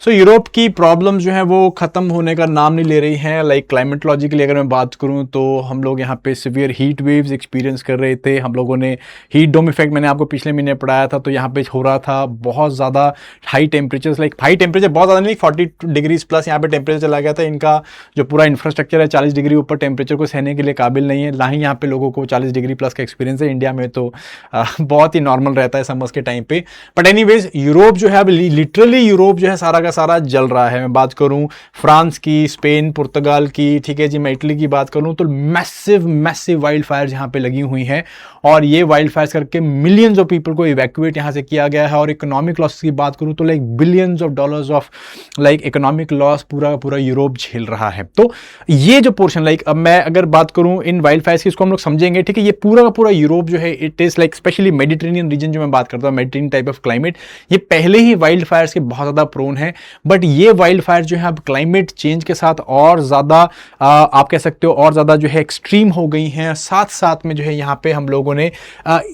Europe की problem जो है वो ख़त्म होने का नाम नहीं ले रही हैं। क्लाइमेटोलॉजिकली अगर मैं बात करूं तो हम लोग यहाँ पे सिवियर हीट वेव्स एक्सपीरियंस कर रहे थे। हम लोगों ने हीट डोम इफेक्ट मैंने आपको पिछले महीने पढ़ाया था, तो यहाँ पे हो रहा था बहुत ज़्यादा हाई टेम्परेचर्स। हाई टेम्परेचर बहुत ज़्यादा नहीं, 40 डिग्रीज प्लस यहाँ पे टेम्परेचर चला गया था। इनका जो पूरा इंफ्रास्ट्रक्चर है 40 डिग्री ऊपर टेम्परेचर को सहने के लिए काबिल नहीं है। ना ही यहाँ पे लोगों को 40 डिग्री प्लस का एक्सपीरियंस है। इंडिया में तो बहुत ही नॉर्मल रहता है समर्स के टाइम पे। बट एनीवेज यूरोप जो है अब लिटरली यूरोप जो है सारा का सारा जल रहा है। मैं बात करूं फ्रांस की, स्पेन, पुर्तगाल की, ठीक है जी, मैं इटली की बात करूं तो मैसिव वाइल्ड फायर्स यहां पे लगी हुई हैं। और ये वाइल्ड फायर्स करके मिलियंस ऑफ पीपल को इवैक्यूएट यहां से किया गया है। और इकोनॉमिक लॉस की बात करूं तो billions of dollars of economic loss पूरा यूरोप झेल रहा है। तो ये जो पोर्शन अब मैं अगर बात करूं इन वाइल्ड फायर्स की, इसको हम लोग समझेंगे, ठीक है। ये पूरा का पूरा यूरोप जो है it is specially Mediterranean reason जो मैं बात करता हूं, मेडिटेरेनियन टाइप ऑफ क्लाइमेट, ये पहले ही वाइल्ड फायर्स के बहुत ज्यादा प्रोन है। बट ये वाइल्ड फायर जो है अब क्लाइमेट चेंज के साथ और ज्यादा आप कह सकते हो और ज्यादा जो है एक्सट्रीम हो गई हैं। साथ साथ में जो है यहाँ पे हम लोगों ने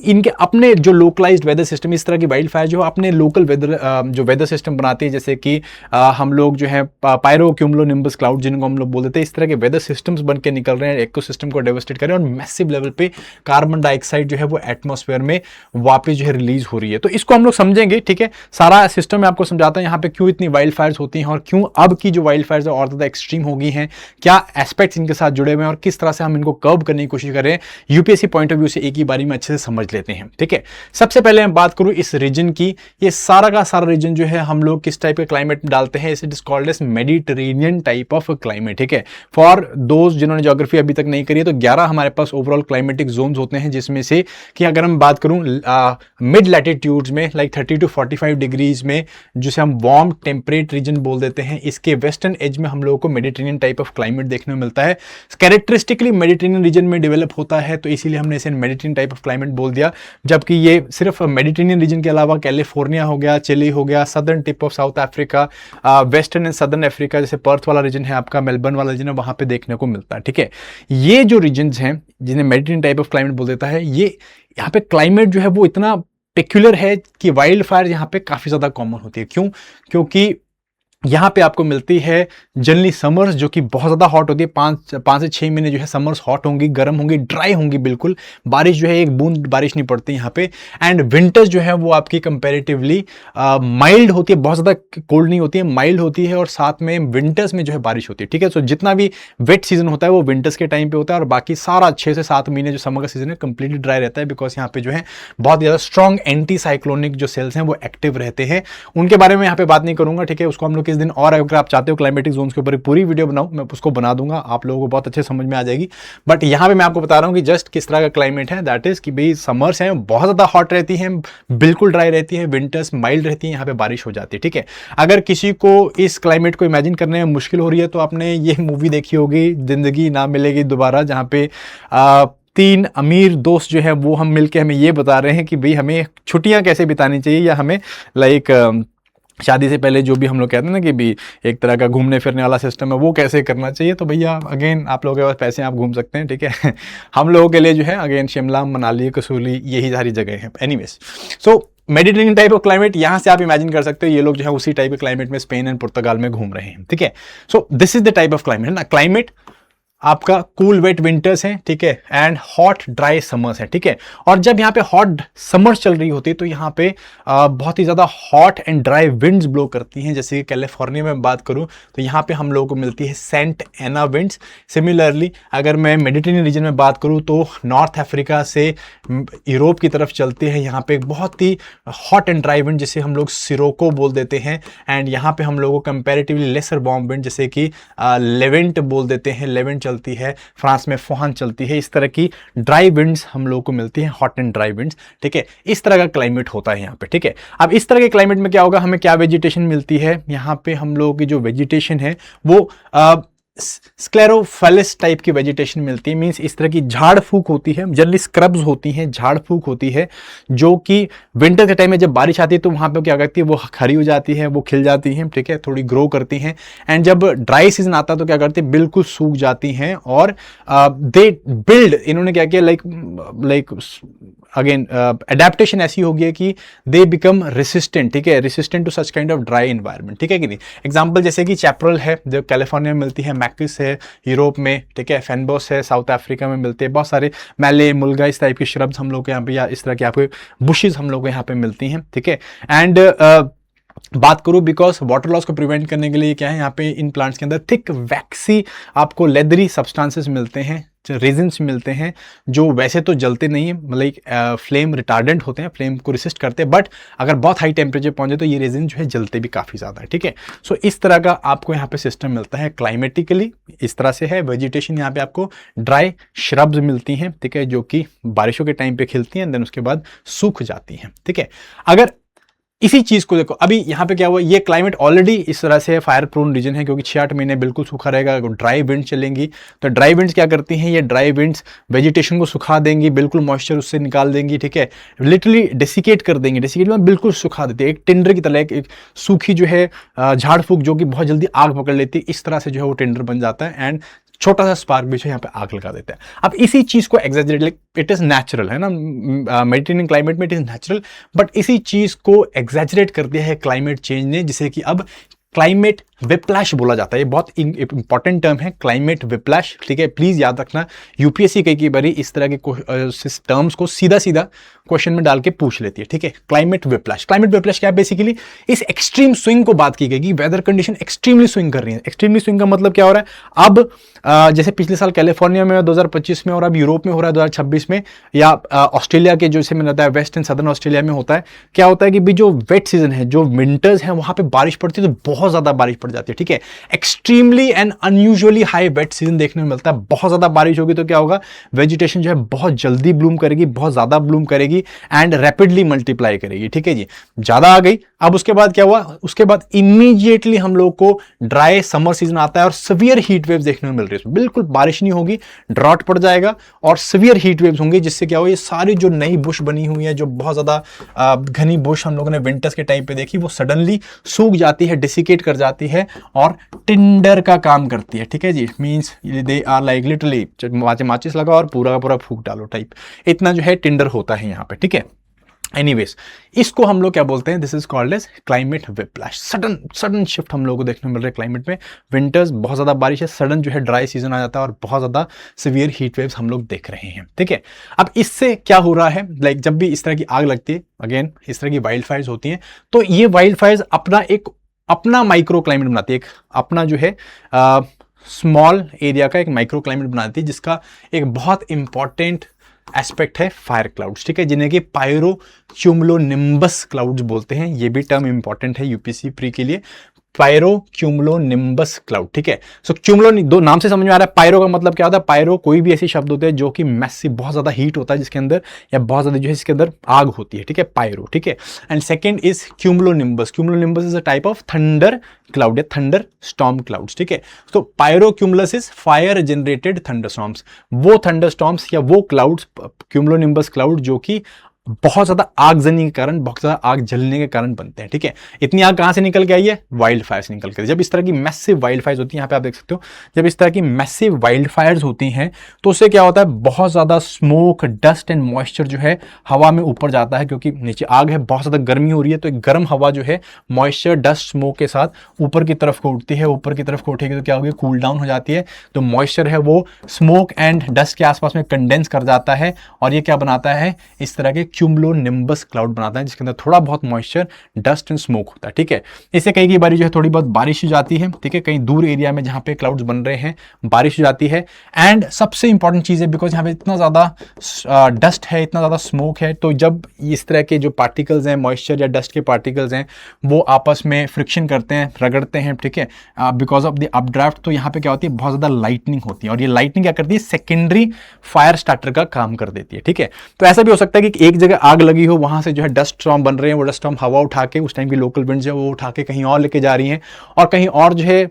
इनके अपने जो लोकलाइज्ड वेदर सिस्टम, इस तरह की वाइल्ड फायर जो अपने लोकल वेदर जो वेदर सिस्टम बनाती है, जैसे कि हम लोग जो है पायरो क्यूमुलोनिम्बस क्लाउड जिनको हम लोग बोल देते हैं, इस तरह के वेदर सिस्टम्स बन के निकल रहे हैं, इकोसिस्टम को डेवस्टेट कर रहे हैं और मैसिव लेवल पे कार्बन डाइऑक्साइड जो है वो एटमॉस्फेयर में वापस जो है रिलीज हो रही है। तो इसको हम लोग समझेंगे, ठीक है। सारा सिस्टम मैं आपको समझाता हूं यहाँ पे क्यों इतनी वाइल्ड फायर्स होती हैं और क्यों अब की जो वाइल्ड फायर्स और ज्यादा एक्सट्रीम हो गई हैं, क्या एस्पेक्ट्स इनके साथ जुड़े हुए हैं और किस तरह से हम इनको कर्व करने की कोशिश करें यूपीएससी पॉइंट ऑफ व्यू से एक ही बारी में अच्छे से समझ लेते हैं, ठीक है। सबसे पहले मैं बात करूं इस रीजन की। ये सारा का सारा रीजन जो है हम लोग किस टाइप के क्लाइमेट में डालते हैं, it is called as Mediterranean type of climate, ठीक है। फॉर दोस्त जिन्होंने ज्योग्राफी अभी तक नहीं करी है, तो 11 हमारे पास ओवरऑल क्लाइमेटिक जोन्स होते हैं, जिसमें से कि अगर हम बात करूं मिड लैटिट्यूड्स में 30 to 45 डिग्रीज में, जिसे हम वार्म टेम्परेट रीजन बोल देते हैं, इसके वेस्टर्न एज में हम लोगों को मेडिटेरेनियन टाइप ऑफ क्लाइमेट देखने को मिलता है। कैरेक्टरिस्टिकली मेडिटेरेनियन रीजन में डेवलप होता है, तो इसीलिए हमने इसे मेडिटेरेनियन टाइप ऑफ क्लाइमेट बोल दिया। जबकि ये सिर्फ मेडिटेरेनियन रीजन के अलावा कैलिफोर्निया हो गया, चिली हो गया, southern tip of south Africa, western and southern Africa, जैसे पर्थ वाला रीजन है आपका, मेलबर्न वाला रीजन है, वहां पे देखने को मिलता है, ठीक है। ये जो रीजन हैं जिन्हें मेडिटेरेनियन टाइप ऑफ क्लाइमेट बोल देता है, ये यहाँ पे क्लाइमेट जो है वो इतना पेक्युलर है कि वाइल्ड फायर यहाँ पे काफी ज्यादा कॉमन होती है। क्यों? क्योंकि यहाँ पे आपको मिलती है जनरली समर्स जो कि बहुत ज़्यादा हॉट होती है, 5 से 6 महीने जो है समर्स हॉट होंगी, गर्म होंगी, ड्राई होंगी, बिल्कुल बारिश जो है एक बूंद बारिश नहीं पड़ती यहाँ पे। एंड विंटर्स जो है वो आपकी कंपैरेटिवली माइल्ड होती है, बहुत ज़्यादा कोल्ड नहीं होती है, माइल्ड होती है, और साथ में विंटर्स में जो है बारिश होती है, ठीक है। सो जितना भी वेट सीजन होता है वो विंटर्स के टाइम पे होता है, और बाकी सारा 6 से 7 महीने जो समर का सीजन है कंप्लीटली ड्राई रहता है, बिकॉज यहाँ पे जो है बहुत ज़्यादा स्ट्रॉन्ग एंटी साइक्लोनिक जो सेल्स हैं वो एक्टिव रहते हैं। उनके बारे में यहाँ पे बात नहीं करूंगा, ठीक है, उसको हम लोग किस दिन, और अगर आप चाहते हो क्लाइमेटिक जोन्स के ऊपर पूरी वीडियो बनाऊं, मैं उसको बना दूंगा, आप लोगों को बहुत अच्छे समझ में आ जाएगी। बट यहां पे मैं आपको बता रहा हूं कि जस्ट किस तरह का क्लाइमेट है, दैट इज कि भाई समर्स हैं बहुत ज्यादा हॉट रहती हैं, बिल्कुल ड्राई रहती है, विंटर्स माइल्ड रहती है, यहाँ पे बारिश हो जाती है, ठीक है। अगर किसी को इस क्लाइमेट को इमेजिन करने में मुश्किल हो रही है, तो आपने ये मूवी देखी होगी जिंदगी ना मिलेगी दोबारा, जहां पे 3 अमीर दोस्त जो है वो हम मिलके हमें ये बता रहे हैं कि भाई हमें छुट्टियां कैसे बितानी चाहिए, या हमें शादी से पहले जो भी हम लोग कहते हैं ना कि भी एक तरह का घूमने फिरने वाला सिस्टम है, वो कैसे करना चाहिए। तो भैया अगेन आप लोगों के पास पैसे, आप घूम सकते हैं, ठीक है। हम लोगों के लिए जो है अगेन शिमला, मनाली, कसौली, यही सारी जगह है। Anyways, so Mediterranean type of climate, यहाँ से आप इमेजिन कर सकते हो ये लोग जो है उसी टाइप के क्लाइमेट में स्पेन एंड पुर्तगाल में घूम रहे हैं, ठीक है। So this is the type of climate ना, क्लाइमेट आपका कूल वेट विंटर्स हैं, ठीक है, एंड हॉट ड्राई समर्स हैं, ठीक है। और जब यहाँ पे हॉट समर्स चल रही होती है, तो यहाँ पे बहुत ही ज्यादा hot and dry winds blow करती हैं। जैसे कि कैलिफोर्निया में बात करूँ तो यहाँ पे हम लोगों को मिलती है सेंट एना विंड्स। सिमिलरली अगर मैं मेडिटेरेनियन रीजन में बात करूँ तो नॉर्थ अफ्रीका से यूरोप की तरफ चलती है, यहाँ पे बहुत ही हॉट एंड ड्राई विंड जिसे हम लोग सिरोको बोल देते हैं। एंड यहाँ पे हम लोगों को कंपेरेटिवली लेसर वार्म विंड जैसे कि लेवेंट बोल देते हैं, लेवेंट चलती है, फ्रांस में फुहान चलती है। इस तरह की ड्राई विंड्स हम लोगों को मिलती हैं, हॉट एंड ड्राई विंड्स, ठीक है। इस तरह का क्लाइमेट होता है यहाँ पे, ठीक है। अब इस तरह के क्लाइमेट में क्या होगा, हमें क्या वेजिटेशन मिलती है, यहाँ पे हम लोगों की जो वेजिटेशन है वो स्क्लेरोफेलिस टाइप की वेजिटेशन मिलती है, मींस इस तरह की झाड़ फूक होती है, जनरली स्क्रब्स होती हैं, झाड़ फूक होती है, जो कि विंटर के टाइम में जब बारिश आती है तो वहां पे क्या करती है, वो खड़ी हो जाती है, वो खिल जाती हैं, ठीक है, थोड़ी ग्रो करती हैं, एंड जब ड्राई सीजन आता है तो क्या करती है, बिल्कुल सूख जाती हैं, और दे बिल्ड, इन्होंने क्या किया, लाइक अगेन एडेप्टेशन ऐसी हो गई है कि दे बिकम रेसिस्टेंट, ठीक है, resistant to such kind of dry environment, ठीक है कि नहीं। एग्जांपल जैसे कि चैपरल है जो कैलिफोर्निया में मिलती है, मैकिस है यूरोप में, ठीक है, फेनबोस है साउथ अफ्रीका में मिलते हैं, बहुत सारे मैले मुल्गा इस टाइप के श्रब्स हम लोग के यहाँ पे, या इस तरह के आपके बुशेज हम लोग को यहाँ पे मिलती हैं, ठीक है। एंड बात करूं बिकॉज वाटर लॉस को प्रिवेंट करने के लिए क्या है, यहाँ पे इन प्लांट्स के अंदर थिक वैक्सी आपको लेदरी सब्सटेंसेस मिलते हैं, रेजिन्स मिलते हैं, जो वैसे तो जलते नहीं है, मतलब फ्लेम रिटार्डेंट होते हैं, फ्लेम को रेसिस्ट करते हैं, बट अगर बहुत हाई टेम्परेचर पहुंचे तो ये रेजिन जो है जलते भी काफ़ी ज़्यादा है, ठीक है। सो इस तरह का आपको यहाँ पे सिस्टम मिलता है। क्लाइमेटिकली इस तरह से है वेजिटेशन, यहाँ पे आपको ड्राई श्रब्स मिलती हैं, ठीक है, जो कि बारिशों के टाइम पे खिलती हैं, देन उसके बाद सूख जाती हैं, ठीक है। अगर इसी चीज को देखो, अभी यहाँ पे क्या हुआ, ये क्लाइमेट ऑलरेडी इस तरह से फायर प्रोन रीजन है, क्योंकि 6-8 महीने बिल्कुल सूखा रहेगा, ड्राई विंड चलेंगी, तो ड्राई विंड्स क्या करती हैं, ये ड्राई विंड्स वेजिटेशन को सुखा देंगी, बिल्कुल मॉइस्चर उससे निकाल देंगी, ठीक है, लिटरली डेसिकेट कर देंगे, डेसिकेट में बिल्कुल सुखा देती है, एक टिंडर की तरह, एक सूखी जो है झाड़ फूक जो कि बहुत जल्दी आग पकड़ लेती है, इस तरह से जो है वो टिंडर बन जाता है, एंड छोटा सा स्पार्क भी जो यहाँ पे आग लगा देता है। अब इसी चीज को exaggerate, like it is natural है ना, मेडिटेरियन क्लाइमेट में इट इज नेचुरल, बट इसी चीज को एग्जैजरेट कर दिया है क्लाइमेट चेंज ने, जिसे कि अब क्लाइमेट विप्लैश बोला जाता है। ये बहुत इंपॉर्टेंट टर्म है, क्लाइमेट विप्लैश, ठीक है, प्लीज याद रखना। यूपीएससी कई बार इस तरह के टर्म्स को सीधा सीधा क्वेश्चन में डाल के पूछ लेती है, ठीक है। क्लाइमेट विप्लैश, क्लाइमेट विप्लैश क्या है, बेसिकली इस एक्सट्रीम स्विंग को बात की गई कि वेदर कंडीशन एक्सट्रीमली स्विंग कर रही है। एक्सट्रीमली स्विंग का मतलब क्या हो रहा है, अब जैसे पिछले साल कैलिफोर्निया में 2025 में, और अब यूरोप में हो रहा है 2026 में, या ऑस्ट्रेलिया के जैसे में रहता है वेस्ट एंड सदर्न ऑस्ट्रेलिया में होता है, क्या होता है कि भी जो वेट सीजन है, जो विंटर्स है, वहां पे बारिश पड़ती है तो बहुत ज्यादा बारिश पड़ जाती है, ठीक है। Extremely and unusually high wait season देखने में मिलता है। बहुत ज्यादा बारिश होगी तो क्या होगा, वेजिटेशन जो है बहुत जल्दी ब्लूम करेगी, बहुत ज्यादा ब्लूम करेगी, एंड रैपिडली मल्टीप्लाई करेगी, ठीक है जी। ज्यादा आ गई, अब उसके बाद क्या हुआ, उसके बाद इमीडिएटली हम लोग को ड्राई समर सीजन आता है और सीवियर हीट वेव्स देखने में मिल रही है। बिल्कुल बारिश नहीं होगी, ड्रॉट पड़ जाएगा और सीवियर हीट वेव्स होंगे, जिससे क्या हो, ये सारी जो नई बुश बनी हुई है, जो बहुत ज्यादा घनी बुश हम लोगों ने विंटर्स के टाइम पे देखी, वो सडनली सूख जाती है, डिसिकेट कर जाती है और टिंडर का काम करती है, ठीक है जी। Means they are like literally माचिस लगा और पूरा का पूरा फूक डालो टाइप, इतना जो है टिंडर होता है यहाँ पे, ठीक है। एनीवेज, इसको हम लोग क्या बोलते हैं, this is called as climate whiplash. Sudden shift हम लोगों को देखने मिल रहा है क्लाइमेट में। विंटर्स बहुत ज्यादा बारिश है, सडन जो है ड्राई सीजन आ जाता है और बहुत ज्यादा सीवियर हीट वेव्स हम लोग देख रहे हैं, ठीक है। अब इससे क्या हो रहा है, लाइक जब भी इस तरह की आग लगती है, अगेन इस तरह की वाइल्ड फायर्स होती हैं, तो ये वाइल्ड फायर्स अपना माइक्रो क्लाइमेट बनाती है, एक अपना जो है स्मॉल एरिया का एक माइक्रो क्लाइमेट बनाती है, जिसका एक बहुत इंपॉर्टेंट एस्पेक्ट है फायर क्लाउड्स, ठीक है, जिन्हें कि पायरो क्यूमुलोनिम्बस क्लाउड्स बोलते हैं। ये भी टर्म इंपॉर्टेंट है यूपीएससी प्री के लिए, पायरो क्यूमुलोनिम्बस क्लाउड, ठीक है। सो क्यूमुलो दो नाम से समझ में आ रहा है। पायरो का मतलब क्या होता है, पायरो कोई भी ऐसे शब्द होते हैं जो कि मैसिव, बहुत ज्यादा हीट होता है जिसके अंदर, या बहुत ज्यादा जो है इसके अंदर आग होती है, ठीक है, पायरो, ठीक है। And second is cumulonimbus. Cumulonimbus is a type of thunder cloud या थंडर स्टॉर्म क्लाउड्स, ठीक है। तो pyrocumulus is fire generated thunderstorms, वो थंडर स्टॉर्म्स या वो क्लाउड्स, क्यूमुलोनिम्बस क्लाउड, जो कि बहुत ज्यादा आगजनी के कारण, बहुत ज्यादा आग जलने के कारण बनते हैं, ठीक है। इतनी आग कहां से निकल के आई है, वाइल्ड फायर से निकल के। जब इस तरह की मैसिव वाइल्ड फायर्स होती हैं, यहाँ पे आप देख सकते हो, जब इस तरह की मैसिव वाइल्ड फायर्स होती हैं तो उससे क्या होता है, बहुत ज्यादा स्मोक, डस्ट एंड मॉइस्चर जो है हवा में ऊपर जाता है, क्योंकि नीचे आग है, बहुत ज्यादा गर्मी हो रही है, तो एक गर्म हवा जो है मॉइस्चर, डस्ट, स्मोक के साथ ऊपर की तरफ को उठती है। ऊपर की तरफ को उठेगी तो क्या होगी, कूल डाउन हो जाती है, तो मॉइस्चर है वो स्मोक एंड डस्ट के आसपास में कंडेंस कर जाता है, और ये क्या बनाता है, इस तरह के क्यूमुलोनिम्बस क्लाउड बनाता है, जिसके अंदर थोड़ा बहुत मॉइस्चर, डस्ट एंड स्मोक होता है, ठीक है। इससे कई बारी जो है थोड़ी बहुत बारिश हो जाती है, ठीक है, कहीं दूर एरिया में जहां पे क्लाउड्स बन रहे हैं बारिश हो जाती है। एंड सबसे इंपॉर्टेंट चीज है, बिकॉज यहाँ पे इतना ज्यादा डस्ट है, इतना ज्यादा स्मोक है, तो जब इस तरह के जो पार्टिकल्स हैं, मॉइस्चर या डस्ट के पार्टिकल्स हैं, वो आपस में फ्रिक्शन करते हैं, रगड़ते हैं, ठीक है, बिकॉज ऑफ द अपड्राफ्ट, तो यहाँ पे क्या होती है, बहुत ज्यादा लाइटनिंग होती है, और ये लाइटनिंग क्या करती है, सेकेंडरी फायर स्टार्टर का काम कर देती है, ठीक है। तो ऐसा भी हो सकता है कि एक जगह आग लगी हो वहाँ से जो है डस्ट स्टॉर्म बन रहे हैं, वो डस्ट स्टॉर्म हवा उठा के, उस टाइम की लोकल विंड्स जो है वो उठा के कहीं और लेके जा रही हैं, और कहीं और जो है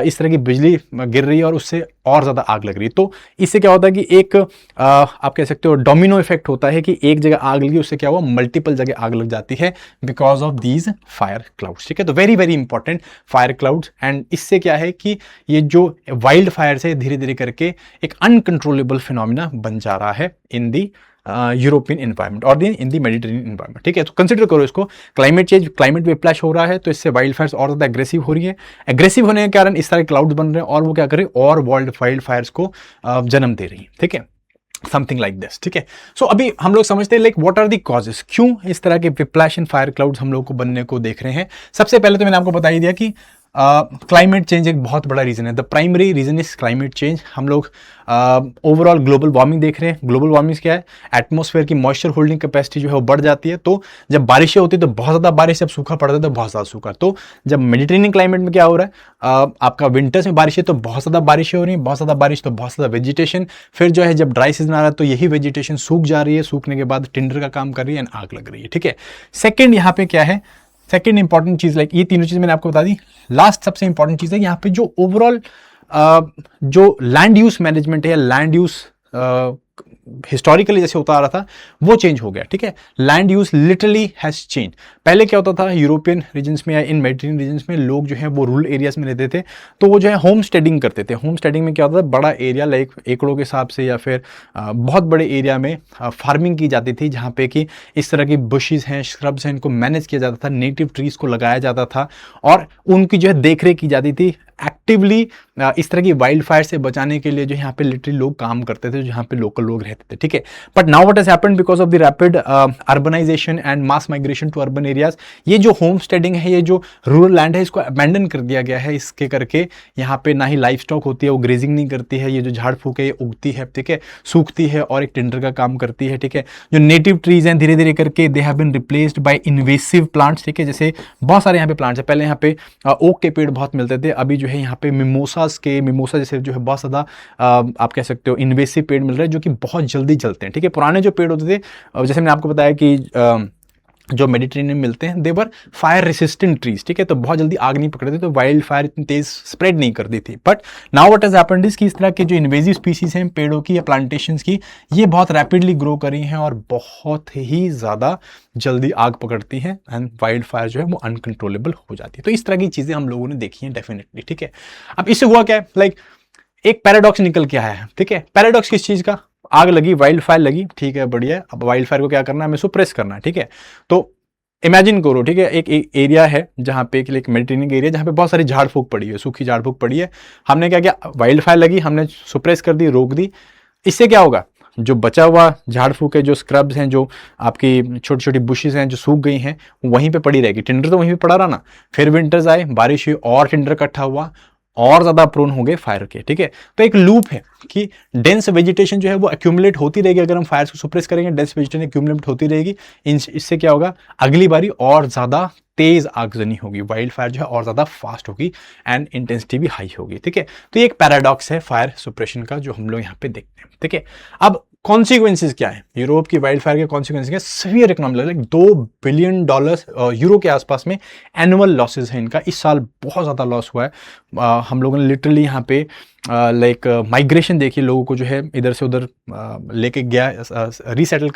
इस तरह की बिजली गिर रही है और उससे और ज़्यादा आग लग रही है। तो इससे क्या होता है कि एक आप कह सकते हो डोमिनो इफेक्ट होता है कि एक जगह आग लगी, उससे क्या हुआ, मल्टीपल जगह आग लग जाती है because of these fire clouds. ठीक है, तो very very important fire clouds. And इससे क्या है कि ये जो वाइल्ड फायर से धीरे धीरे करके एक अनकंट्रोलेबल फिनोमिना बन जा रहा है इन दी यूरोपियन एनवायरमेंट और इन दी मेडिटेरेनियन एनवायरमेंट। ठीक है, तो कंसिडर करो इसको, क्लाइमेट चेंज, क्लाइमेट विप्लैश हो रहा है, तो इससे वाइल्ड फायर्स और ज़्यादा एग्रेसिव हो रही है। एग्रेसिव होने के कारण इस तरह क्लाउड्स बन रहे हैं और वो क्या करें, और वाइल्ड फायर्स को जन्म दे रही है। ठीक है, समथिंग लाइक दिस। ठीक है, सो अभी हम लोग समझते हैं like what are the causes, क्यों इस तरह के विप्लैश एंड फायर क्लाउड्स हम लोग को बनने को देख रहे हैं। सबसे पहले तो मैंने आपको बता ही दिया कि क्लाइमेट चेंज एक बहुत बड़ा रीजन है। The primary reason is climate change. हम लोग ओवरऑल ग्लोबल वार्मिंग देख रहे हैं। ग्लोबल वार्मिंग क्या है, एटमॉस्फेयर की मॉइस्चर होल्डिंग कैपेसिटी जो है वो बढ़ जाती है। तो जब बारिशें होती है तो बहुत ज़्यादा बारिश, जब सूखा पड़ता है तो बहुत ज़्यादा सूखा। तो जब मेडिटेरेनियन क्लाइमेट में क्या हो रहा है, आपका विंटर्स में बारिश है तो बहुत ज़्यादा बारिशें हो रही हैं, बहुत ज़्यादा बारिश तो बहुत ज़्यादा वेजिटेशन, फिर जो है जब ड्राई सीजन आ रहा है तो यही वेजिटेशन सूख जा रही है, सूखने के बाद टिंडर का काम कर रही है एंड आग लग रही है। ठीक है, सेकेंड यहाँ पे क्या है, सेकेंड इंपॉर्टेंट चीज, लाइक ये तीनों चीज मैंने आपको बता दी। लास्ट सबसे इंपॉर्टेंट चीज है यहाँ पे जो ओवरऑल जो लैंड यूज मैनेजमेंट है या लैंड यूज हिस्टोरिकली जैसे होता आ रहा था वो चेंज हो गया। ठीक है, land use literally has change. पहले क्या होता था, यूरोपियन रीजन्स में या इन मेडिटेरेनियन रीजन्स में लोग जो है वो रूरल एरियाज में रहते थे, तो वो जो है होम स्टेडिंग करते थे। होम स्टेडिंग में क्या होता था, बड़ा एरिया लाइक एकड़ों के हिसाब से या फिर बहुत बड़े एरिया में फार्मिंग की जाती थी, जहाँ पे कि इस तरह की बुशेज हैं, श्रब्स हैं, इनको मैनेज किया जाता था, नेटिव ट्रीज को लगाया जाता था और उनकी जो है देखरेख की जाती थी एक्टिवली। इस तरह की वाइल्ड फायर से बचाने के लिए जो यहाँ पे लिटरली लोग काम करते थे, जहाँ पे लोकल लोग रहते थे। ठीक है, but now what has happened because of the rapid urbanisation and mass migration to urban areas, ये जो होम स्टेडिंग है, ये जो रूरल लैंड है, इसको अबैंडन कर दिया गया है। इसके करके यहाँ पे ना ही लाइफ स्टॉक होती है, वो ग्रेजिंग नहीं करती है, ये जो झाड़ फूक है ये उगती है, ठीक है, सूखती है और एक टिंडर का काम करती है। ठीक है, जो नेटिव ट्रीज हैं धीरे धीरे करके they have been replaced by invasive plants. ठीक है, जैसे बहुत सारे यहाँ पे प्लांट्स है, पहले यहाँ पे ओक के पेड़ बहुत मिलते थे, अभी जो है यहाँ पे मिमोसा जैसे जो है बहुत ज़्यादा आप कह सकते हो इन्वेसिव पेड़ मिल रहे हैं जो कि बहुत जल्दी जलते हैं। ठीक है, पुराने जो पेड़ होते थे, जैसे मैंने आपको बताया कि जो मेडिटेरेनियन में मिलते हैं, देवर फायर रेसिस्टेंट ट्रीज। ठीक है, तो बहुत जल्दी आग नहीं पकड़ते, तो वाइल्ड फायर इतनी तेज स्प्रेड नहीं करती थी। But now what has happened is कि इस तरह के जो इन्वेजिव स्पीसीज हैं पेड़ों की या प्लांटेशंस की, ये बहुत रैपिडली ग्रो कर रही हैं और बहुत ही ज़्यादा जल्दी आग पकड़ती हैं एंड वाइल्ड फायर जो है वो अनकंट्रोलेबल हो जाती है। तो इस तरह की चीज़ें हम लोगों ने देखी हैं डेफिनेटली। ठीक है, अब इससे हुआ क्या है, लाइक एक पैराडॉक्स निकल के आया है। ठीक है, पैराडॉक्स किस चीज़ का, आग लगी, वाइल्ड फायर लगी, ठीक है, बढ़िया। अब वाइल्ड फायर को क्या करना है, हमें सुप्रेस करना है। ठीक है, तो इमेजिन करो, ठीक है, एक एरिया है जहाँ पे एक मेडिटेरेनियन एरिया जहाँ पे बहुत सारी झाड़ फूक पड़ी है, सूखी झाड़ फूक पड़ी है। हमने क्या किया, वाइल्ड फायर लगी, हमने सुप्रेस कर दी, रोक दी। इससे क्या होगा, जो बचा हुआ झाड़ फूक है, जो स्क्रब्स हैं, जो आपकी छोटी छोटी बुशेस हैं जो सूख गई हैं, वहीं पे पड़ी रहेगी। टिंडर तो वहीं पे पड़ा रहा ना, फिर विंटर्स आए, बारिश हुई और टिंडर इकट्ठा हुआ और ज्यादा प्रोन हो गए फायर के। ठीक है, तो एक लूप है कि डेंस वेजिटेशन जो है वो एक्यूमुलेट होती रहेगी। अगर हम फायर को सुप्रेस करेंगे, डेंस वेजिटेशन एक्यूमुलेट होती रहेगी। इससे क्या होगा, अगली बारी और ज्यादा तेज आगजनी होगी, वाइल्ड फायर जो है और ज्यादा फास्ट होगी एंड इंटेंसिटी भी हाई होगी। ठीक है, तो ये एक पैराडॉक्स है फायर सुप्रेशन का जो हम लोग यहाँ पे देखते हैं। ठीक है, अब कॉन्सिक्वेंसेज क्या है, यूरोप की वाइल्ड फायर के कॉन्सिक्वेंसेज क्या, severe economic, like $2 billion euro के आसपास में एनुअल लॉसेज है इनका। इस साल बहुत ज़्यादा लॉस हुआ है। हम लोगों ने लिटरली यहाँ पे लाइक माइग्रेशन देखी, लोगों को जो है इधर से उधर लेके गया, रीसेटल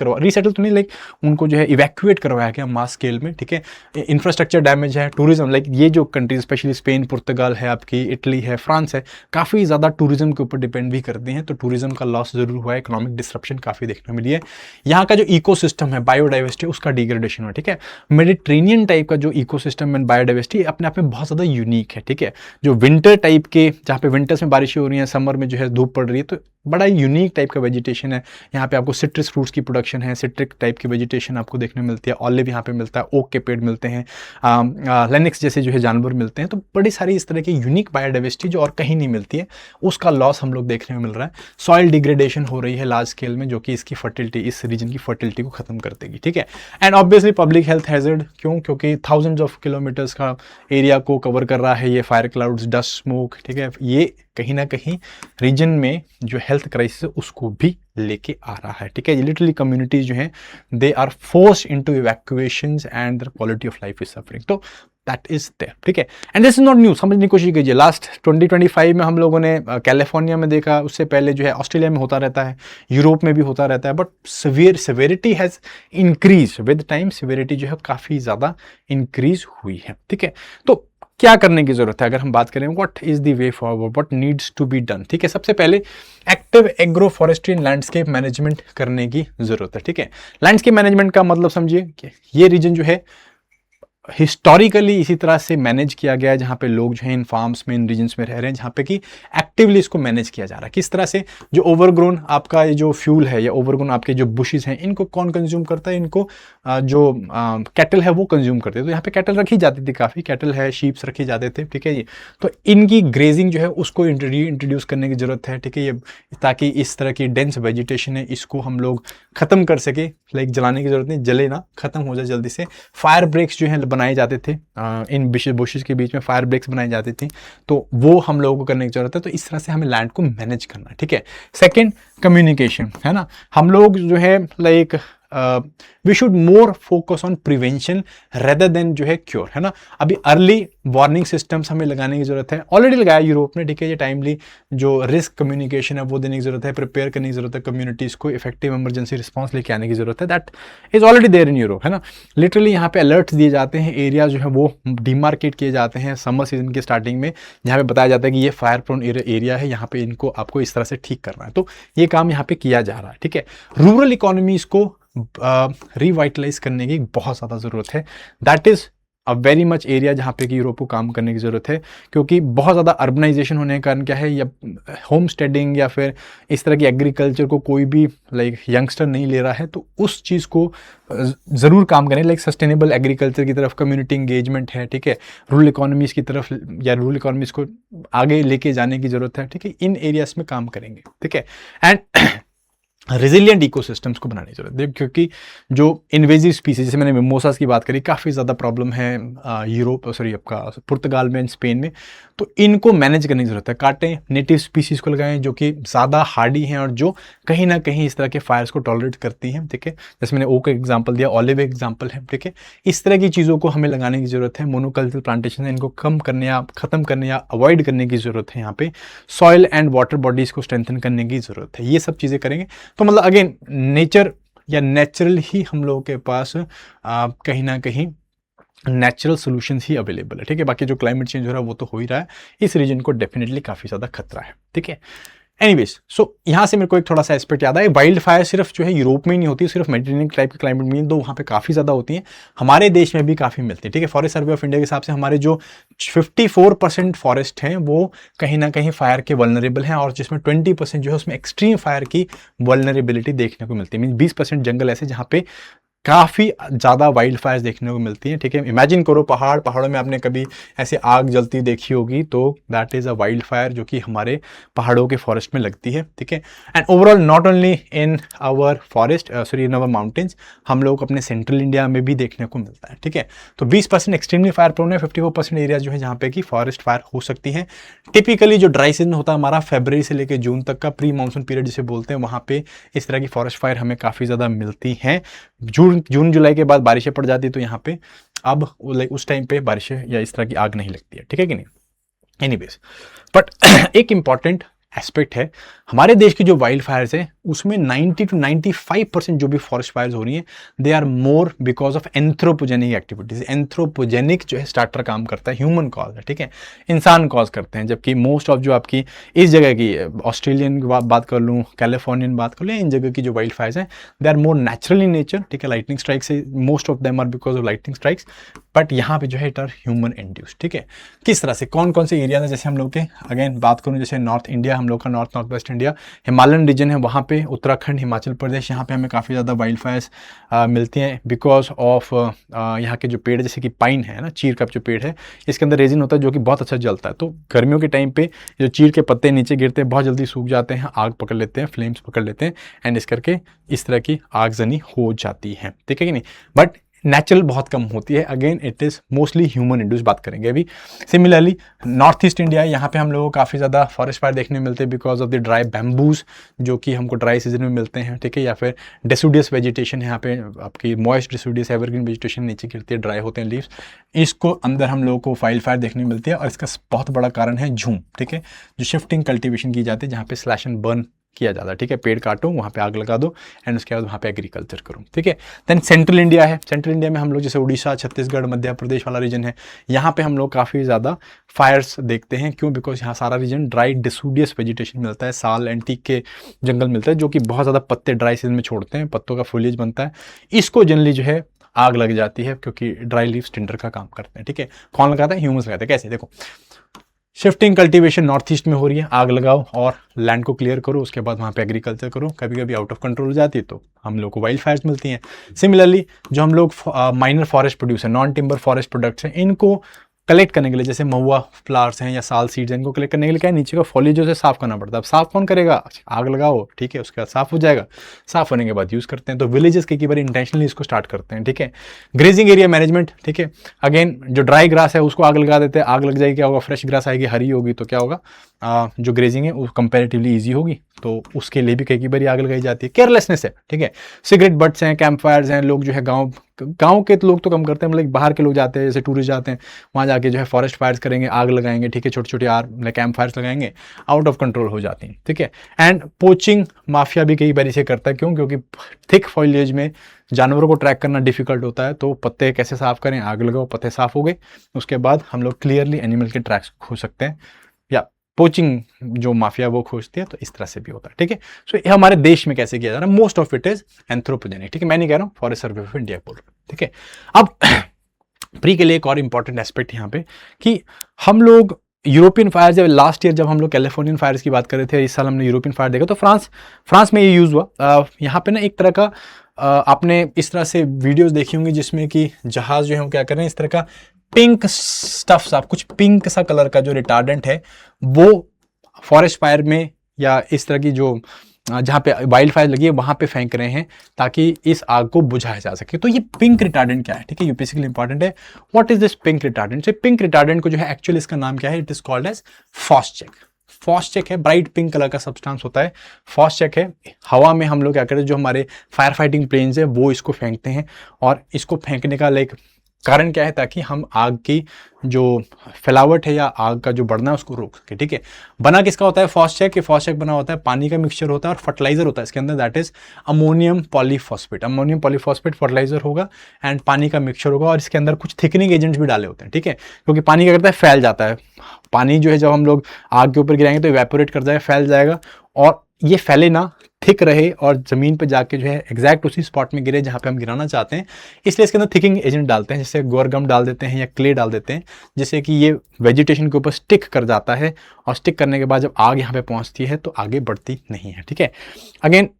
तो नहीं, लाइक उनको जो है इवैक्यूएट करवाया गया मास स्केल में। ठीक है, इंफ्रास्ट्रक्चर डैमेज है, टूरिज्म, लाइक ये जो कंट्रीज स्पेशली स्पेन, पुर्तगाल है, आपकी इटली है, फ्रांस है, काफ़ी ज़्यादा टूरिज्म के ऊपर डिपेंड भी करती हैं, तो टूरिज्म का लॉस जरूर हुआ है, इकोनॉमिक डिस्ट्रप्शन काफ़ी देखने मिली है। यहाँ का जो इकोसिस्टम है, बायोडाइवर्सिटी, उसका डिग्रेडेशन हुआ। ठीक है, मेडिटेरेनियन टाइप का जो इकोसिस्टम एंड बायोडाइवर्सिटी अपने आप में बहुत ज़्यादा यूनिक है। ठीक है, जो विंटर टाइप के, जहाँ पे विंटर्स में बारिश हो रही है, समर में जो है धूप पड़ रही है, तो बड़ा यूनिक टाइप का वेजिटेशन है। यहाँ पे आपको सिट्रस फ्रूट्स की प्रोडक्शन है, सिट्रिक टाइप की वेजिटेशन आपको देखने मिलती है, ऑलिव यहाँ पे मिलता है, ओक के पेड़ मिलते हैं, लेनिक्स जैसे जो है जानवर मिलते हैं। तो बड़ी सारी इस तरह की यूनिक बायोडाइवर्सिटी जो और कहीं नहीं मिलती है, उसका लॉस हम लोग देखने में मिल रहा है। सॉइल डिग्रेडेशन हो रही है लार्ज स्केल में, जो कि इसकी फर्टिलिटी, इस रीजन की फर्टिलिटी को खत्म कर देगी। ठीक है, and obviously public health hazard, क्यों, क्योंकि थाउजेंड्स ऑफ किलोमीटर्स का एरिया को कवर कर रहा है ये फायर क्लाउड्स, डस्ट, स्मोक। ठीक है, ये कहीं ना कहीं रीजन में जो हेल्थ क्राइसिस है उसको भी लेके आ रहा है, ठीक है। लिटरली कम्युनिटीज जो हैं they are forced into evacuations and the quality of life is suffering. तो दैट इज देयर, ठीक है। And this is not new, समझने की कोशिश कीजिए। लास्ट 2025 में हम लोगों ने कैलिफोर्निया में देखा, उससे पहले जो है ऑस्ट्रेलिया में होता रहता है, यूरोप में भी होता रहता है, but severity has increase with time. Severity जो है काफी ज्यादा इंक्रीज हुई है, ठीक है। तो क्या करने की जरूरत है अगर हम बात करें, what is the way forward, what needs to be done, ठीक है। सबसे पहले active agroforestry and landscape management करने की जरूरत है, ठीक है। लैंडस्केप मैनेजमेंट का मतलब समझिए कि ये रीजन जो है हिस्टोरिकली इसी तरह से मैनेज किया गया है, जहाँ पे लोग जो है इन फार्म्स में, इन रीजन्स में रह रहे हैं, जहाँ पे कि एक्टिवली इसको मैनेज किया जा रहा है। किस तरह से जो ओवरग्रोन आपका ये जो फ्यूल है या ओवरग्रोन आपके जो बुशेस हैं, इनको कौन कंज्यूम करता है, इनको जो कैटल है वो कंज्यूम करते हैं। तो यहाँ पे कैटल रखी जाती थी, काफ़ी कैटल है, शीप्स रखे जाते थे, ठीक है जी। तो इनकी ग्रेजिंग जो है उसको इंट्रोड्यूस करने की जरूरत है, ठीक है, ये ताकि इस तरह की डेंस वेजिटेशन है इसको हम लोग ख़त्म कर सके। लाइक जलाने की जरूरत नहीं, जले ना, ख़त्म हो जाए जल्दी से। फायर ब्रेक्स जो है बनाए जाते थे, इन बुशेस के बीच में फायर ब्रेक्स बनाई जाती थी, तो वो हम लोगों को करने की जरूरत है। तो इस तरह से हमें लैंड को मैनेज करना है, ठीक है। सेकेंड, कम्युनिकेशन है ना। हम लोग जो है like we should more focus on prevention rather than जो है क्योर, है ना। अभी अर्ली वार्निंग सिस्टम्स हमें लगाने की जरूरत है, ऑलरेडी लगाया यूरोप ने, ठीक है। ये टाइमली जो रिस्क कम्युनिकेशन है वो देने की जरूरत है, प्रिपेयर करने की जरूरत है, कम्युनिटीज को इफेक्टिव इमरजेंसी रिस्पॉन्स लेके आने की जरूरत है। That is already there in Europe, है ना। लिटरली यहाँ पे अलर्ट्स दिए जाते हैं, एरिया जो है वो डिमार्केट किए जाते हैं समर सीजन के स्टार्टिंग में, जहाँ पे बताया जाता है कि ये फायर प्रोन एरिया है, यहाँ पे इनको आपको इस तरह से ठीक करना है। तो ये काम यहाँ पे किया जा रहा है, ठीक है। रूरल इकोनॉमीज को रिवाइटलाइज करने की बहुत ज़्यादा ज़रूरत है। That is a very much area जहाँ पे कि यूरोप को काम करने की ज़रूरत है, क्योंकि बहुत ज़्यादा अर्बनाइजेशन होने के कारण क्या है, या होम स्टेडिंग या फिर इस तरह की एग्रीकल्चर को कोई भी लाइक यंगस्टर नहीं ले रहा है। तो उस चीज़ को ज़रूर काम करें, लाइक सस्टेनेबल एग्रीकल्चर की तरफ कम्युनिटी इंगेजमेंट है, ठीक है। रूरल इकोनॉमीज़ की तरफ या रूरल इकोनॉमीज़ को आगे लेके जाने की ज़रूरत है, ठीक है। इन एरियाज में काम करेंगे, ठीक है। एंड रेजिलियंट इकोसिस्टम्स को बनाने की जरूरत है, क्योंकि जो इन्वेजिव स्पीसीज, जैसे मैंने मिमोसास की बात करी, काफ़ी ज़्यादा प्रॉब्लम है यूरोप आपका पुर्तगाल में, स्पेन में। तो इनको मैनेज करने की जरूरत है। काटें, नेटिव स्पीसीज को लगाएं जो कि ज़्यादा हार्डी हैं और जो कहीं ना कहीं इस तरह के फायर्स को टॉलरेट करती हैं, ठीक है। जैसे मैंने ओक एग्जाम्पल दिया, ऑलिव एग्जाम्पल है, ठीक है। इस तरह की चीज़ों को हमें लगाने की जरूरत है। मोनोकल्चरल प्लांटेशन है, इनको कम करने या ख़त्म करने या अवॉइड करने की जरूरत है। यहाँ पे सॉइल एंड वाटर बॉडीज़ को स्ट्रेंथन करने की जरूरत है। ये सब चीज़ें करेंगे तो मतलब अगेन नेचर या नेचुरल ही हम लोगों के पास कहीं ना कहीं नेचुरल सॉल्यूशंस ही अवेलेबल है, ठीक है। बाकी जो क्लाइमेट चेंज हो रहा है वो तो हो ही रहा है, इस रीजन को डेफिनेटली काफ़ी ज़्यादा खतरा है, ठीक है। एनीवेज, सो यहाँ से मेरे को एक थोड़ा सा एस्पेक्ट याद आया, वाइल्ड फायर सिर्फ जो है यूरोप में ही नहीं होती, सिर्फ मेडिटेरेनियन टाइप के क्लाइमेट में, तो वहाँ पे काफ़ी ज़्यादा होती हैं, हमारे देश में भी काफ़ी मिलती है, ठीक है। फॉरेस्ट सर्वे ऑफ इंडिया के हिसाब से हमारे जो 54% फॉरेस्ट हैं वो कहीं ना कहीं फायर के वल्नरेबल हैं, और जिसमें 20% जो है उसमें एक्सट्रीम फायर की वल्नरेबिलिटी देखने को मिलती है। मीन 20% जंगल ऐसे जहाँ पे काफ़ी ज़्यादा वाइल्ड फायर्स देखने को मिलती हैं, ठीक है। इमेजिन करो पहाड़ों में आपने कभी ऐसे आग जलती देखी होगी, तो that is a wild fire जो कि हमारे पहाड़ों के फॉरेस्ट में लगती है, ठीक है। And overall not only in our forest, sorry in our mountains, हम लोग अपने सेंट्रल इंडिया में भी देखने को मिलता है, ठीक है। तो 20% एक्सट्रीमली फायर प्रोन है, 54% एरिया जो है जहाँ पे कि फॉरेस्ट फायर हो सकती है। टिपिकली जो ड्राई सीजन होता है हमारा फरवरी से लेकर जून तक का, प्री मानसून पीरियड जिसे बोलते हैं, वहाँ पे इस तरह की फॉरेस्ट फायर हमें काफ़ी ज़्यादा मिलती हैं। जून जुलाई के बाद बारिशें पड़ जाती, तो यहाँ पे अब उस टाइम पे बारिशें या इस तरह की आग नहीं लगती है, ठीक है कि नहीं। एनीवेज, बट एक इंपॉर्टेंट एस्पेक्ट है, हमारे देश की जो वाइल्ड फायर्स है उसमें 90 to 95% जो भी फॉरेस्ट फायर्स हो रही हैं, they are more because of anthropogenic activities. Anthropogenic जो है स्टार्टर काम करता है, ह्यूमन कॉज है, ठीक है, इंसान कॉज करते हैं। जबकि मोस्ट ऑफ जो आपकी इस जगह की ऑस्ट्रेलियन की बात कर लूँ, कैलिफोर्नियन बात कर लूँ, इन जगह की जो वाइल्ड फायर्स हैं they are more natural in nature, ठीक है। लाइटनिंग स्ट्राइक से most of them are because of lightning strikes, but यहाँ पे जो है इट आर ह्यूमन इंड्यूस्ड, ठीक है। किस तरह से, कौन कौन से एरिया है, जैसे हम लोग के अगेन बात करूँ, जैसे नॉर्थ इंडिया, हम लोग का north west India, Himalayan region है, वहाँ पे उत्तराखंड, हिमाचल प्रदेश, यहाँ पे हमें काफ़ी ज़्यादा वाइल्ड फायर्स मिलती हैं बिकॉज ऑफ यहाँ के जो पेड़, जैसे कि पाइन है ना, चीड़ का जो पेड़ है, इसके अंदर रेजिन होता है जो कि बहुत अच्छा जलता है। तो गर्मियों के टाइम पे जो चीड़ के पत्ते नीचे गिरते हैं बहुत जल्दी सूख जाते हैं, आग पकड़ लेते हैं, फ्लेम्स पकड़ लेते हैं, एंड इस करके इस तरह की आगजनी हो जाती है, ठीक है कि नहीं। बट नेचुरल बहुत कम होती है। Again it is mostly human induce बात करेंगे अभी। सिमिलरली नॉर्थ ईस्ट इंडिया, यहाँ पे हम लोगों को काफ़ी ज़्यादा फॉरेस्ट फायर देखने मिलते हैं because of the dry bamboos जो कि हमको ड्राई सीजन में मिलते हैं, ठीक है, या फिर डेसिडियस वेजिटेशन, यहाँ पे आपकी मॉइस्ट डेसिडियस एवरग्रीन वेजिटेशन नीचे गिरती है, ड्राई होते हैं लीव्स, इसको अंदर हम लोगों को वाइल्ड फायर देखने मिलती है। और इसका बहुत बड़ा कारण है झूम, ठीक है, जो शिफ्टिंग कल्टिवेशन की जाती है जहाँ पे स्लैश एंड बर्न किया जाता है, ठीक है, पेड़ काटो वहाँ पे आग लगा दो एंड उसके बाद वहाँ पे एग्रीकल्चर करो, ठीक है। देन सेंट्रल इंडिया है, सेंट्रल इंडिया में हम लोग जैसे उड़ीसा, छत्तीसगढ़, मध्य प्रदेश वाला रीजन है, यहाँ पे हम लोग काफ़ी ज़्यादा फायर्स देखते हैं। क्यों? बिकॉज यहाँ सारा रीजन ड्राई डिसूडियस वेजिटेशन मिलता है, साल एंड टीक के जंगल मिलता है जो कि बहुत ज़्यादा पत्ते ड्राई सीजन में छोड़ते हैं, पत्तों का फोलिएज बनता है, इसको जनरली जो है आग लग जाती है क्योंकि ड्राई लीव्स टिंडर का काम करते हैं, ठीक है। कौन लगाता है? ह्यूमंस लगाते हैं। कैसे? देखो, शिफ्टिंग कल्टीवेशन नॉर्थ ईस्ट में हो रही है, आग लगाओ और लैंड को क्लियर करो, उसके बाद वहाँ पे एग्रीकल्चर करो, कभी कभी आउट ऑफ कंट्रोल हो जाती है तो हम लोग को वाइल्ड फायर्स मिलती हैं। सिमिलरली जो हम लोग माइनर फॉरेस्ट प्रोड्यूस है, नॉन टिम्बर फॉरेस्ट प्रोडक्ट्स हैं, इनको कलेक्ट करने के लिए, जैसे महुआ फ्लावर्स हैं या साल सीड्स हैं, इनको कलेक्ट करने के लिए क्या है, नीचे का फॉलिएज से साफ करना पड़ता है। अब साफ कौन करेगा? आग लगाओ, ठीक है, उसके बाद साफ हो जाएगा, साफ होने के बाद यूज़ करते हैं। तो विलेजेस कई बार इंटेंशनली इसको स्टार्ट करते हैं, ठीक है। ग्रेजिंग एरिया मैनेजमेंट, ठीक है, अगेन जो ड्राई ग्रास है उसको आग लगा देते हैं, आग लग जाएगी, क्या होगा, फ्रेश ग्रास आएगी, हरी होगी, तो क्या होगा, जो ग्रेजिंग है वो कंपेरेटिवली ईजी होगी, तो उसके लिए भी कई बार आग लगाई जाती है। केयरलेसनेस है, ठीक है, सिगरेट बट्स हैं, कैंप फायर्स हैं, लोग जो है गांव के लोग तो कम करते हैं, मतलब बाहर के लोग जाते हैं, जैसे टूरिस्ट जाते हैं, वहाँ जाके जो है फॉरेस्ट फायर्स करेंगे, आग लगाएंगे, ठीक है, छोटे छोटे कैंप फायर्स लगाएंगे, आउट ऑफ कंट्रोल हो जाती हैं, ठीक है। एंड पोचिंग माफिया भी कई बार इसे करता है। क्यों? क्योंकि थिक फॉइलेज में जानवरों को ट्रैक करना डिफिकल्ट होता है, तो पत्ते कैसे साफ करें, आग लगाओ, पत्ते साफ हो गए, उसके बाद हम लोग क्लियरली एनिमल के ट्रैक्स खोज सकते हैं, या पोचिंग जो माफिया वो खोजती है, तो इस तरह से भी होता है, ठीक है। सो ये हमारे देश में कैसे किया जा रहा है, most of it is anthropogenic, ठीक है, मैं नहीं कह रहा हूँ, फॉरेस्ट सर्वे ऑफ इंडिया बोल रहा हूँ, ठीक है। अब प्री के लिए एक और इंपॉर्टेंट एस्पेक्ट यहाँ पे कि हम लोग यूरोपियन फायर, जब लास्ट ईयर जब हम लोग कैलिफोर्नियन फायर्स की बात कर रहे थे, इस साल हमने यूरोपियन फायर देखा, तो फ्रांस में ये यूज़ हुआ। यहाँ पे ना एक तरह का आपने इस तरह से वीडियोस देखी होंगी जिसमें कि जहाज जो है वो क्या कर रहे हैं, इस तरह का पिंक स्टफ सा, कुछ पिंक सा कलर का जो रिटार्डेंट है वो फॉरेस्ट फायर में या इस तरह की जो जहाँ पे वाइल्ड फायर लगी है वहाँ पे फेंक रहे हैं ताकि इस आग को बुझाया जा सके। तो ये पिंक रिटार्डेंट क्या है, ठीक है, ये बेसिकली इंपॉर्टेंट है। What is this pink retardant? से पिंक रिटार्डेंट को जो है एक्चुअली इसका नाम क्या है, इट इज कॉल्ड एज फॉस्चेक। फॉस्चेक है, ब्राइट पिंक कलर का सब्सटेंस होता है, फॉस्चेक है। हवा में हम लोग क्या करते हैं, जो हमारे फायर फाइटिंग प्लेन्स है वो इसको फेंकते हैं, और इसको फेंकने का लाइक कारण क्या है, ताकि हम आग की जो फैलावट है या आग का जो बढ़ना है उसको रोक सके, ठीक है। बना किसका होता है फॉस्चेक? ये फॉस्चेक बना होता है पानी का मिक्सचर होता है और फर्टिलाइजर होता है इसके अंदर, that is ammonium polyphosphate. Ammonium polyphosphate fertiliser होगा एंड पानी का मिक्सचर होगा, और इसके अंदर कुछ थिकनिंग एजेंट्स भी डाले होते हैं, ठीक है, क्योंकि पानी क्या करता है, फैल जाता है। पानी जो है जब हम लोग आग के ऊपर गिराएंगे तो इवेपोरेट कर जाएगा, फैल जाएगा, और ये फैले ना, थिक रहे और ज़मीन पे जाके जो है एग्जैक्ट उसी स्पॉट में गिरे जहाँ पे हम गिराना चाहते हैं, इसलिए इसके अंदर थिकिंग एजेंट डालते हैं, जैसे गोरगम डाल देते हैं या क्ले डाल देते हैं, जिससे कि ये वेजिटेशन के ऊपर स्टिक कर जाता है, और स्टिक करने के बाद जब आग यहाँ पे पहुँचती है तो आगे बढ़ती नहीं है, ठीक है। अगेन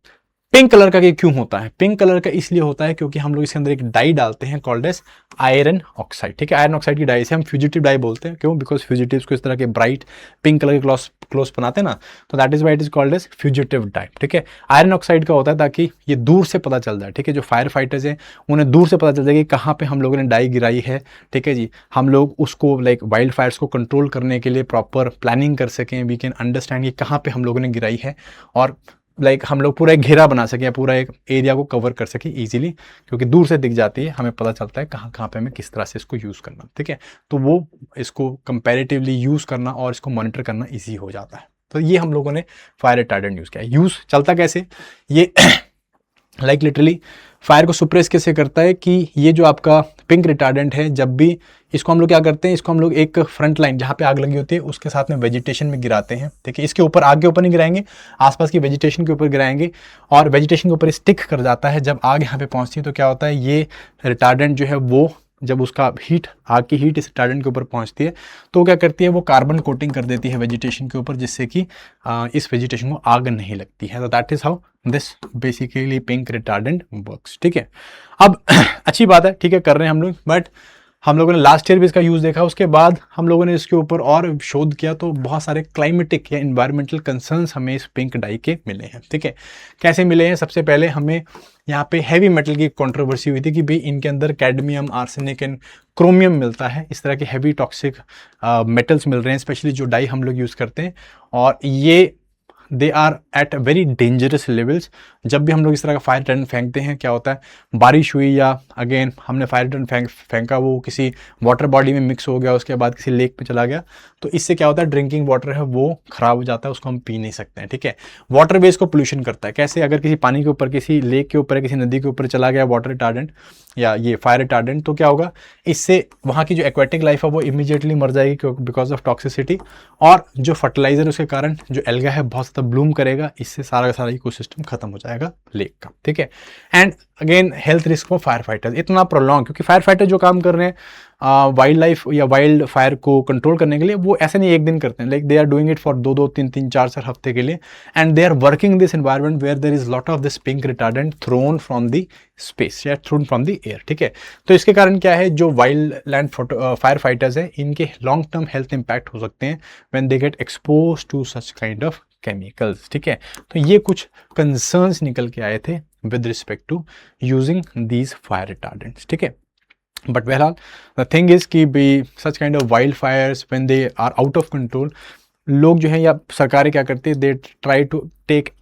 पिंक कलर का ये क्यों होता है? पिंक कलर का इसलिए होता है क्योंकि हम लोग इसके अंदर एक डाई डालते हैं कॉल्ड एज आयरन ऑक्साइड, ठीक है। आयरन ऑक्साइड की डाई से हम फ्यूजिटिव डाई बोलते हैं। क्यों? बिकॉज फ्यूजिटिव्स को इस तरह के ब्राइट पिंक कलर के क्लोज बनाते हैं ना, तो that is why it is called as fugitive dye, ठीक है। आयरन ऑक्साइड का होता है ताकि ये दूर से पता चल जाए, ठीक है, जो फायर फाइटर्स हैं उन्हें दूर से पता चल जाए कि कहाँ पे हम लोगों ने डाई गिराई है, ठीक है जी। हम लोग उसको लाइक वाइल्ड फायर्स को कंट्रोल करने के लिए प्रॉपर प्लानिंग कर सकें, वी कैन अंडरस्टैंड कि कहाँ पे हम लोगों ने गिराई है, और लाइक हम लोग पूरा एक घेरा बना सकें, पूरा एक एरिया को कवर कर सकें इजीली, क्योंकि दूर से दिख जाती है, हमें पता चलता है कहाँ कहाँ पे हमें किस तरह से इसको यूज़ करना, ठीक है। तो वो इसको कंपैरेटिवली यूज़ करना और इसको मॉनिटर करना ईजी हो जाता है। तो ये हम लोगों ने फायर रिटार्डेंट यूज़ किया है। यूज़ चलता कैसे ये लाइक लिटरली फायर को सुप्रेस कैसे करता है कि ये जो आपका पिंक रिटार्डेंट है, जब भी इसको हम लोग क्या करते हैं, इसको हम लोग एक फ्रंट लाइन जहाँ पे आग लगी होती है उसके साथ में वेजिटेशन में गिराते हैं, ठीक है। इसके ऊपर, आग के ऊपर नहीं गिराएंगे, आसपास की वेजिटेशन के ऊपर गिराएंगे, और वेजिटेशन के ऊपर स्टिक कर जाता है। जब आग यहाँ पे पहुँचती है तो क्या होता है, ये रिटार्डेंट जो है वो जब उसका हीट, आग की हीट इस रिटार्डेंट के ऊपर पहुंचती है तो क्या करती है, वो कार्बन कोटिंग कर देती है वेजिटेशन के ऊपर, जिससे कि इस वेजिटेशन को आग नहीं लगती है। तो that is how this basically pink retardant works, ठीक है। अब अच्छी बात है, ठीक है, कर रहे हैं हम लोग, बट हम लोगों ने लास्ट ईयर भी इसका यूज़ देखा, उसके बाद हम लोगों ने इसके ऊपर और शोध किया तो बहुत सारे क्लाइमेटिक या इन्वायरमेंटल कंसर्न्स हमें इस पिंक डाई के मिले हैं। ठीक है, कैसे मिले हैं? सबसे पहले हमें यहाँ पे हैवी मेटल की कंट्रोवर्सी हुई थी कि भाई इनके अंदर कैडमियम, आर्सेनिक एंड क्रोमियम मिलता है, इस तरह के हैवी टॉक्सिक मेटल्स मिल रहे हैं स्पेशली जो डाई हम लोग यूज़ करते हैं, और ये they are at very dangerous levels. जब भी हम लोग इस तरह का फायर रिटर्न फेंकते हैं, क्या होता है, बारिश हुई या अगेन हमने फायर रिटर्न फेंका, वो किसी वाटर बॉडी में मिक्स हो गया, उसके बाद किसी लेक में चला गया, तो इससे क्या होता है, ड्रिंकिंग वाटर है वो खराब हो जाता है, उसको हम पी नहीं सकते हैं। ठीक है, वाटर बेस को पोल्यूशन करता है। कैसे? अगर किसी पानी के ऊपर, किसी लेक के ऊपर, किसी नदी के ऊपर चला गया वाटर रिटार्डेंट या ये फायर रिटार्डेंट, तो क्या होगा, इससे वहाँ की जो एक्वेटिक लाइफ है वो इमीडिएटली मर जाएगी बिकॉज ऑफ टॉक्सिसिटी, और जो फर्टिलाइजर उसके कारण जो एल्गा है बहुत ज़्यादा ब्लूम करेगा, इससे सारा का सारा इकोसिस्टम खत्म हो जाएगा लेक का। ठीक है, and again health risk for fire fighters इतना प्रोलॉन्ग, क्योंकि फायर फाइटर जो काम कर रहे हैं वाइल्ड लाइफ या वाइल्ड फायर को कंट्रोल करने के लिए, वो ऐसे नहीं एक दिन करते हैं, like they are doing it for 2-2, 3-3, 4-4 हफ्ते के लिए, and they are working this environment where there is lot of this pink retardant thrown from the space या थ्रोन फ्रॉम द एयर। ठीक है, तो इसके कारण क्या है, जो वाइल्ड लैंड फायर फाइटर्स हैं, इनके लॉन्ग टर्म हेल्थ इंपैक्ट हो सकते हैं when they get expose to such kind of chemicals. ठीक है, तो ये कुछ कंसर्न्स निकल के आए थे with respect to using these fire retardants. ठीक है, बट बहरहाल द थिंग इज कि भी such kind of wildfires when they are out of control, लोग जो हैं या सरकारें क्या करती है, they try to take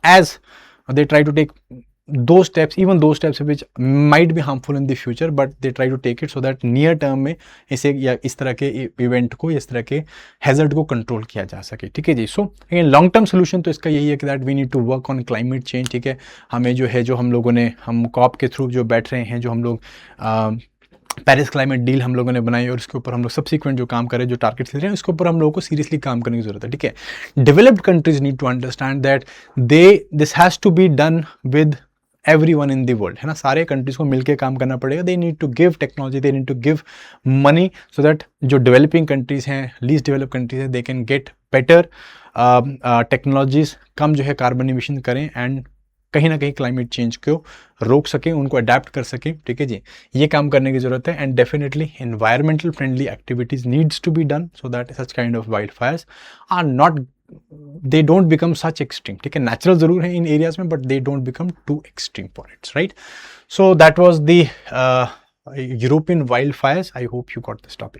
those steps, even those steps which might be harmful in the future, but they try to take it so that near term में इसे या इस तरह के इवेंट को, इस तरह के हैजर्ड को कंट्रोल किया जा सके। ठीक है जी, so again long term solution तो इसका यही है कि that we need to work on climate change. ठीक है, हमें जो है, जो हम लोगों ने, हम कॉप के थ्रू जो बैठ रहे हैं, जो हम लोग पेरिस क्लाइमेट डील हम लोगों ने बनाई, और इसके ऊपर हम लोग सब्सिक्वेंट जो काम करें, जो टारगेट्स ले रहे हैं, इसके ऊपर हम लोगों को सीरियसली काम करने की जरूरत है। ठीक है, developed countries need to understand that this has to be done with everyone in the world, है ना, सारे कंट्रीज को मिलकर काम करना पड़ेगा। They need to give technology, they need to give money so that जो डेवलपिंग कंट्रीज हैं, लीस्ट डेवलप कंट्रीज हैं, they can get better technologies, कम जो है कार्बन इमिशन करें, एंड कहीं ना कहीं क्लाइमेट चेंज को रोक सकें, उनको अडेप्ट कर सकें। ठीक है जी, ये काम करने की जरूरत है, and definitely environmental friendly activities needs to be done so that such kind of wildfires are not, they don't become such extreme. ठीक है, natural जरूर है इन एरियाज में, but they don't become too extreme for it, right? So that was the European wildfires. I hope you got this topic.